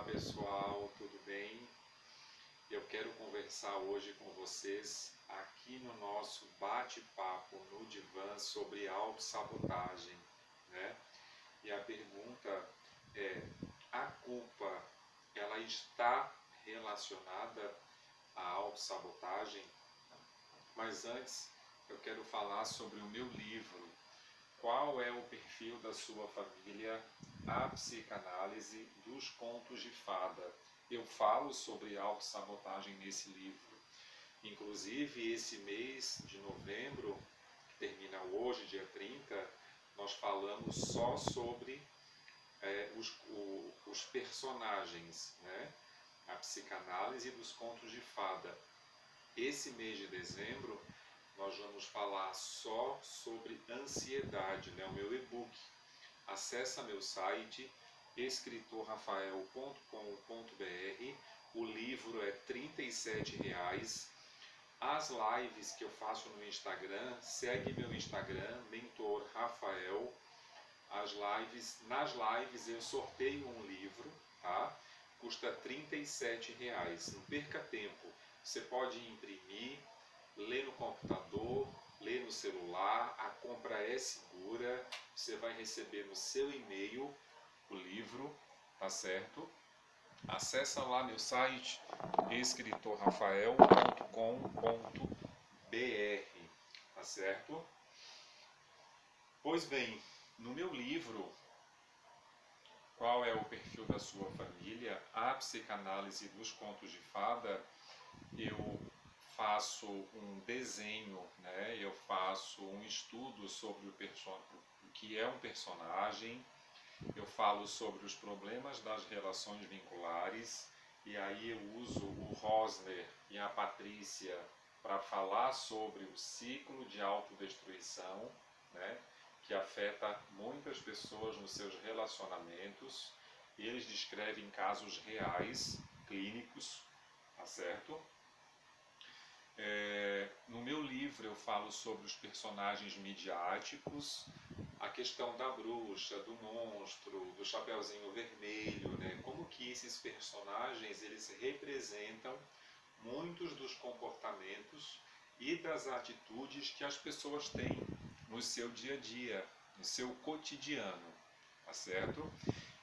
pessoal, tudo bem? Eu quero conversar hoje com vocês aqui no nosso bate-papo no divã sobre autossabotagem, né? E a pergunta é: a culpa, ela está relacionada à autossabotagem? Mas antes, eu quero falar sobre o meu livro. Qual é o perfil da sua família? A psicanálise dos contos de fada. Eu falo sobre autossabotagem nesse livro. Inclusive, esse mês de novembro, que termina hoje, dia 30, nós falamos só sobre os personagens, né? A psicanálise dos contos de fada. Esse mês de dezembro, nós vamos falar só sobre ansiedade, né? O meu e-book. Acesse meu site escritorrafael.com.br. O livro é R$ 37. As lives que eu faço no Instagram, segue meu Instagram, Mentor Rafael. Nas lives eu sorteio um livro, tá? Custa R$ 37. Não perca tempo. Você pode imprimir, ler no computador, ler no celular, a compra é segura, você vai receber no seu e-mail o livro, tá certo? Acesse lá meu site escritorrafael.com.br, tá certo? Pois bem, no meu livro, qual é o perfil da sua família? A psicanálise dos contos de fada, eu faço um desenho, né? Eu faço um estudo sobre o que é um personagem, eu falo sobre os problemas das relações vinculares, e aí eu uso o Rosner e a Patrícia para falar sobre o ciclo de autodestruição, né? Que afeta muitas pessoas nos seus relacionamentos, e eles descrevem casos reais, clínicos, tá certo? No meu livro eu falo sobre os personagens midiáticos, a questão da bruxa, do monstro, do Chapeuzinho Vermelho, né? Como que esses personagens eles representam muitos dos comportamentos e das atitudes que as pessoas têm no seu dia a dia, no seu cotidiano, tá certo?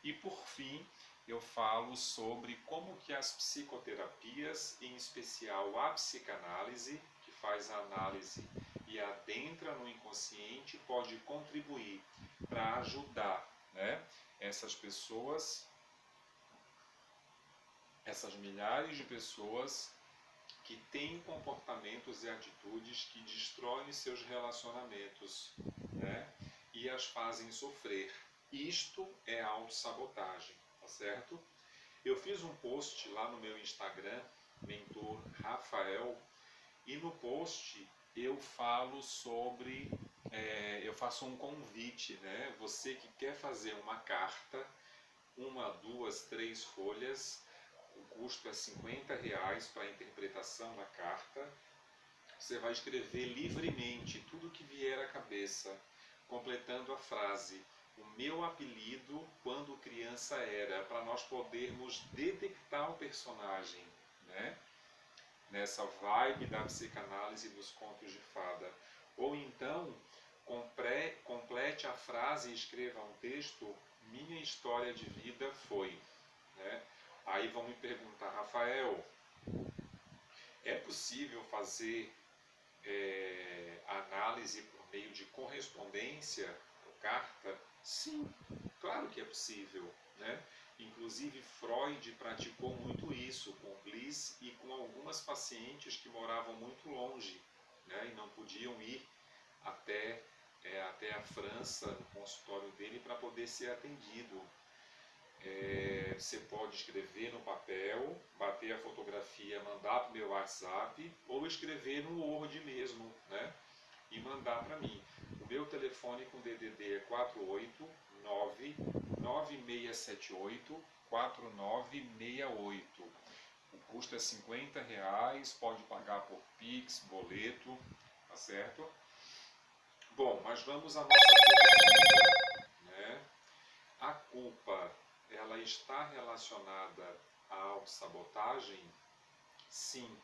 E por fim, eu falo sobre como que as psicoterapias, em especial a psicanálise, que faz a análise e adentra no inconsciente, pode contribuir para ajudar, né, essas pessoas, essas milhares de pessoas que têm comportamentos e atitudes que destroem seus relacionamentos, né, e as fazem sofrer. Isto é autossabotagem, tá certo? Eu fiz um post lá no meu Instagram, Mentor Rafael, e no post eu falo sobre, eu faço um convite, né? Você que quer fazer uma carta, 1, 2, 3 folhas, o custo é R$ 50 para a interpretação da carta. Você vai escrever livremente tudo que vier à cabeça, completando a frase: o meu apelido quando criança era, para nós podermos detectar o personagem, né? Nessa vibe da psicanálise dos contos de fada. Ou então, complete a frase e escreva um texto: minha história de vida foi, né? Aí vão me perguntar: Rafael, é possível fazer análise por meio de correspondência por carta? Sim, claro que é possível, né? Inclusive Freud praticou muito isso com Bliss e com algumas pacientes que moravam muito longe, né? E não podiam ir até a França, no consultório dele, para poder ser atendido. Você pode escrever no papel, bater a fotografia, mandar para o meu WhatsApp, ou escrever no Word mesmo, né? E mandar para mim. O meu telefone com DDD é 489-9678-4968. O custo é R$ 50, pode pagar por Pix, boleto, tá certo? Bom, mas vamos à nossa pergunta, né? A culpa ela está relacionada à autossabotagem? Sim,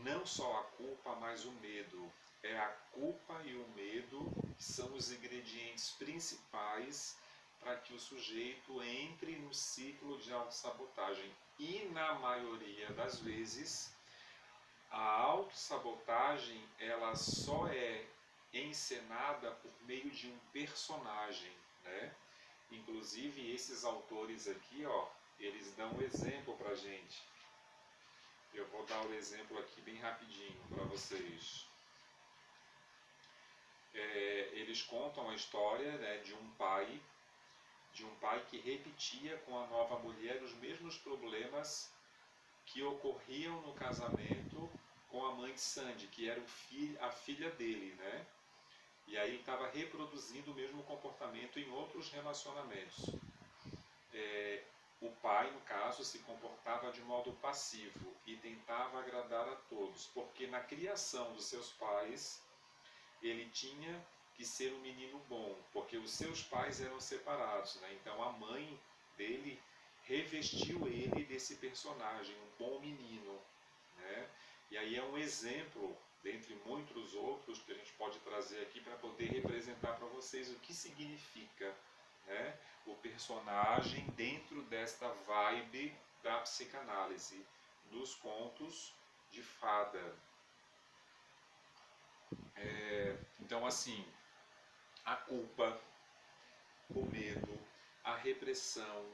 não só a culpa, mas o medo. É a culpa e o medo que são os ingredientes principais para que o sujeito entre no ciclo de autossabotagem. E na maioria das vezes, a autossabotagem ela só é encenada por meio de um personagem, né? Inclusive esses autores aqui, ó, eles dão um exemplo para gente. Eu vou dar o exemplo aqui bem rapidinho para vocês. Eles contam a história, né, de um pai que repetia com a nova mulher os mesmos problemas que ocorriam no casamento com a mãe de Sandy, que era a filha dele, né? E aí ele estava reproduzindo o mesmo comportamento em outros relacionamentos. O pai, no caso, se comportava de modo passivo e tentava agradar a todos, porque na criação dos seus pais ele tinha que ser um menino bom, porque os seus pais eram separados, né? Então a mãe dele revestiu ele desse personagem, um bom menino, né? E aí é um exemplo, dentre muitos outros, que a gente pode trazer aqui para poder representar para vocês o que significa, né, o personagem dentro desta vibe da psicanálise, dos contos de fada. Então, assim, a culpa, o medo, a repressão,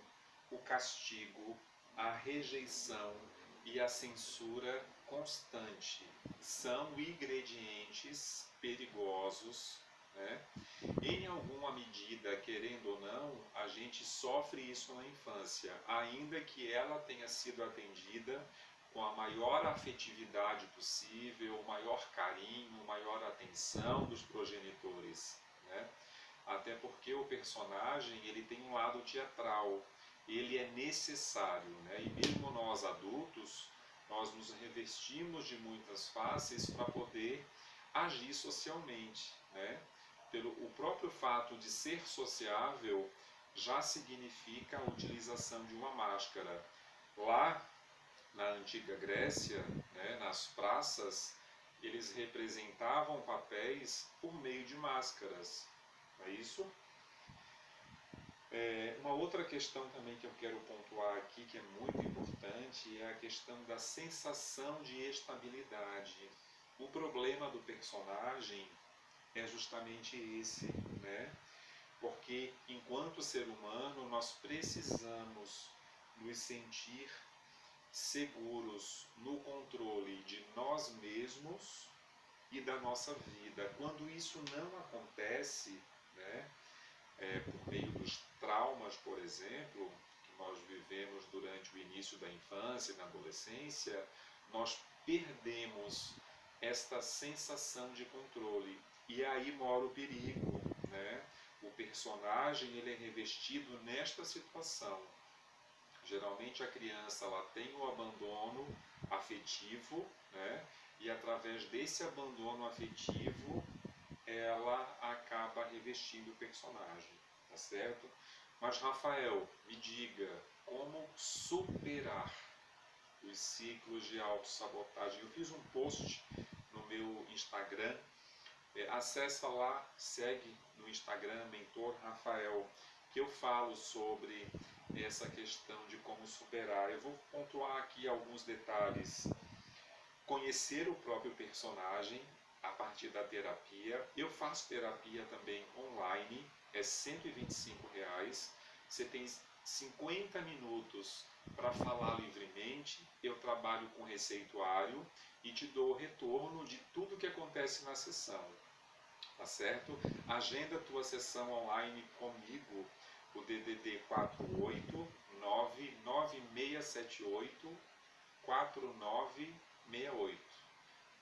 o castigo, a rejeição e a censura constante são ingredientes perigosos, né? Em alguma medida, querendo ou não, a gente sofre isso na infância, ainda que ela tenha sido atendida com a maior afetividade possível, o maior carinho, maior atenção dos progenitores, né? Até porque o personagem ele tem um lado teatral, ele é necessário, né? E mesmo nós adultos, nós nos revestimos de muitas faces para poder agir socialmente, né? O próprio fato de ser sociável já significa a utilização de uma máscara. Lá na antiga Grécia, né, nas praças, eles representavam papéis por meio de máscaras. Não é isso? Uma outra questão também que eu quero pontuar aqui, que é muito importante, é a questão da sensação de estabilidade. O problema do personagem é justamente esse, né? Porque enquanto ser humano nós precisamos nos sentir seguros no controle de nós mesmos e da nossa vida. Quando isso não acontece, né, por meio dos traumas, por exemplo, que nós vivemos durante o início da infância e na adolescência, nós perdemos esta sensação de controle. E aí mora o perigo, né? O personagem ele é revestido nesta situação. Geralmente a criança ela tem o abandono afetivo, né? E através desse abandono afetivo ela acaba revestindo o personagem, tá certo? Mas Rafael, me diga, como superar os ciclos de autossabotagem? Eu fiz um post no meu Instagram, acessa lá, segue no Instagram, Mentor Rafael, que eu falo sobre essa questão de como superar. Eu vou pontuar aqui alguns detalhes. Conhecer o próprio personagem a partir da terapia. Eu faço terapia também online, é R$ 125. Você tem 50 minutos para falar livremente. Eu trabalho com receituário e te dou o retorno de tudo que acontece na sessão. Tá certo? Agenda a tua sessão online comigo, o DDD 4899678 4968.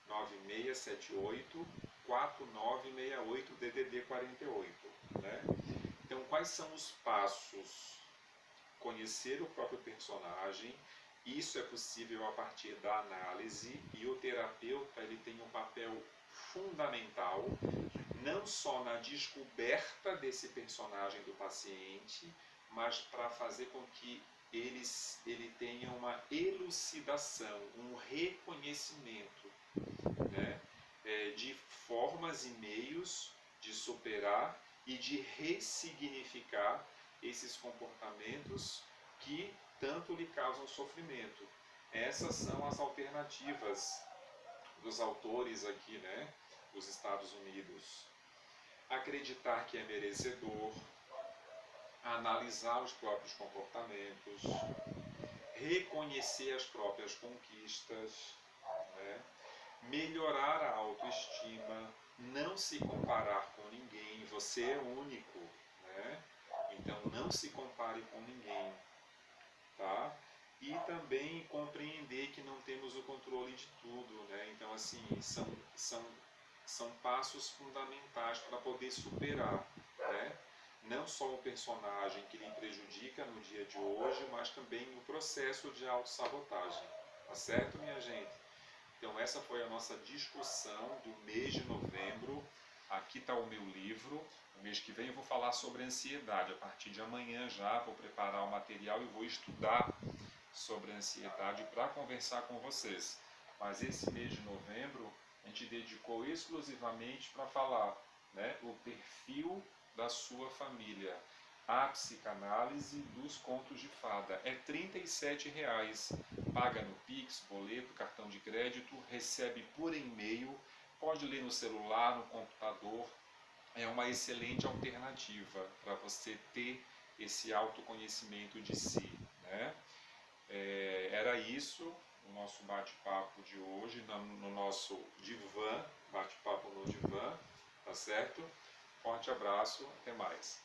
9678 4968 DDD 48, né? Então, quais são os passos? Conhecer o próprio personagem. Isso é possível a partir da análise, e o terapeuta ele tem um papel fundamental não só na descoberta desse personagem do paciente, mas para fazer com que ele tenha uma elucidação, um reconhecimento, né, de formas e meios de superar e de ressignificar esses comportamentos que tanto lhe causam sofrimento. Essas são as alternativas dos autores aqui, né, dos Estados Unidos. Acreditar que é merecedor, analisar os próprios comportamentos, reconhecer as próprias conquistas, né, melhorar a autoestima, não se comparar com ninguém, você é único, né? Então não se compare com ninguém, tá? E também compreender que não temos o controle de tudo, né? Então assim, são passos fundamentais para poder superar, né? Não só o personagem que lhe prejudica no dia de hoje, mas também o processo de autossabotagem, tá certo, minha gente? Então essa foi a nossa discussão do mês de novembro. Aqui está o meu livro. No mês que vem eu vou falar sobre ansiedade. A partir de amanhã já vou preparar o material e vou estudar sobre ansiedade para conversar com vocês. Mas esse mês de novembro a gente dedicou exclusivamente para falar, né, o perfil da sua família. A psicanálise dos contos de fada. É R$ 37,00. Paga no Pix, boleto, cartão de crédito, recebe por e-mail, pode ler no celular, no computador. É uma excelente alternativa para você ter esse autoconhecimento de si, né? Era isso o nosso bate-papo de hoje, no nosso divã, bate-papo no divã, tá certo? Forte abraço, até mais.